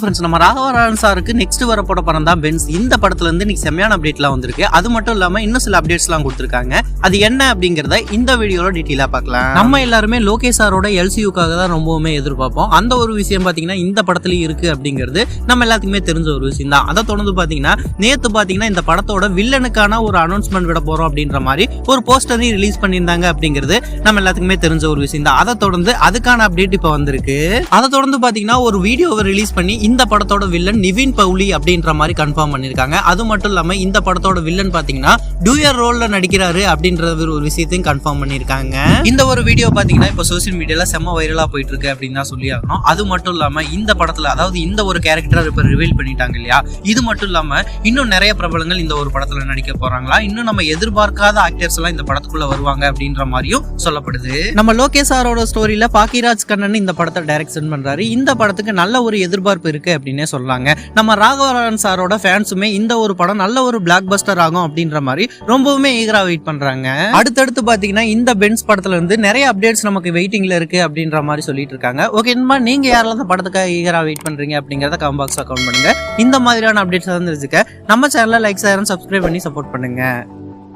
Friends, நம்ம ராகவராஜன் சாருக்கு next வர படம் தான் பென்ஸ். இந்த படத்துல இருந்து இன்னைக்கு செம்மையான அப்டேட்லாம் வந்திருக்கு. அது மட்டும் இல்லாம இன்னும் சில அப்டேட்ஸ்லாம் கொடுத்துருக்காங்க. அது என்ன அப்படிங்கறத இந்த வீடியோல டீடைலா பார்க்கலாம். நம்ம எல்லாருமே லோகேஷ் சாரோட எல்சியூக்காக தான் ரொம்பவுமே எதிர்பார்ப்போம். அந்த ஒரு விஷயம் பாத்தீங்கன்னா இந்த படத்துலயும் இருக்கு அப்படிங்கிறது நம்ம எல்லாத்துக்குமே தெரிஞ்ச ஒரு விஷயம் தான். அதை தொடர்ந்து பாத்தீங்கன்னா நேத்து பாத்தீங்கன்னா இந்த படத்தோட வில்லனுக்கான ஒரு அனௌன்ஸ்மெண்ட் விட போறோம் அப்படின்ற மாதிரி ஒரு போஸ்டரையும் ரிலீஸ் பண்ணியிருந்தாங்க அப்படிங்கிறது நம்ம எல்லாத்துக்குமே தெரிஞ்ச ஒரு விஷயம் தான். அதை தொடர்ந்து அதுக்கான அப்டேட் இப்ப வந்திருக்கு. அதை தொடர்ந்து பாத்தீங்கன்னா ஒரு வீடியோவை ரிலீஸ் பண்ணி இந்த படத்தோட வில்லன் நிவின் பவுலி அப்படின்ற மாதிரி கன்ஃபார்ம் பண்ணிருக்காங்க. அது மட்டும் இல்லாம இந்த படத்தோட வில்லன் பாத்தீங்கன்னா டூயர் ரோல்ல நடிக்கிறாரு அப்படின்ற ஒரு விஷயத்தையும் கன்ஃபார்ம் பண்ணிருக்காங்க. இந்த ஒரு வீடியோ பாத்தீங்கன்னா இப்ப சோசியல் மீடியால செம்ம வைரலா போயிட்டு இருக்கு அப்படின்னு தான் சொல்லி ஆகணும். அது மட்டும் இல்லாம இந்த படத்துல அதாவது இந்த ஒரு கேரக்டர் இப்ப ரிவீல் பண்ணிட்டாங்க இல்லையா, இது மட்டும் இல்லாம இன்னும் நிறைய பிரபலங்கள் இந்த ஒரு படத்துல நடிக்க போறாங்களா, இன்னும் நம்ம எதிர்பார்க்காத ஆக்டர்ஸ் எல்லாம் இந்த படத்துக்குள்ள வருவாங்க அப்படின்ற மாதிரியும் சொல்லப்படுது. நம்ம லோகேஷ் சாரோட ஸ்டோரியில பாக்கியராஜ் கண்ணன் இந்த படத்தை டைரக்ஷன் பண்றாரு. இந்த படத்துக்கு நல்ல ஒரு எதிர்பார்ப்பு இருக்கு அப்படின்னே சொல்லலாங்க. நம்ம ராகவராஜன் சாரோட ஃபேன்ஸுமே இந்த ஒரு படம் நல்ல ஒரு பிளாக் பஸ்டர் ஆகும் அப்படின்ற மாதிரி ரொம்பவுமே ஈகரா வெயிட் பண்றாங்க. அடுத்தடுத்து பாத்தீங்கன்னா இந்த பென்ஸ் படத்துல இருந்து நிறைய அப்டேட்ஸ் நமக்கு வெயிட்டிங்ல இருக்கு அப்படின்ற மாதிரி சொல்லிட்டு இருக்காங்க. ஓகே, நீங்க யாரெல்லாம் இந்த படத்துக்காக ஈகரா வெயிட் பண்றீங்க அப்படிங்கறத கமெண்ட் பாக்ஸ்ல கமெண்ட் பண்ணுங்க. இந்த மாதிரியான அப்டேட்ஸ் தெரிஞ்சுக்க நம்ம சேனலை லைக், ஷேர், சப்ஸ்கிரைப் பண்ணி சப்போர்ட் பண்ணுங்க.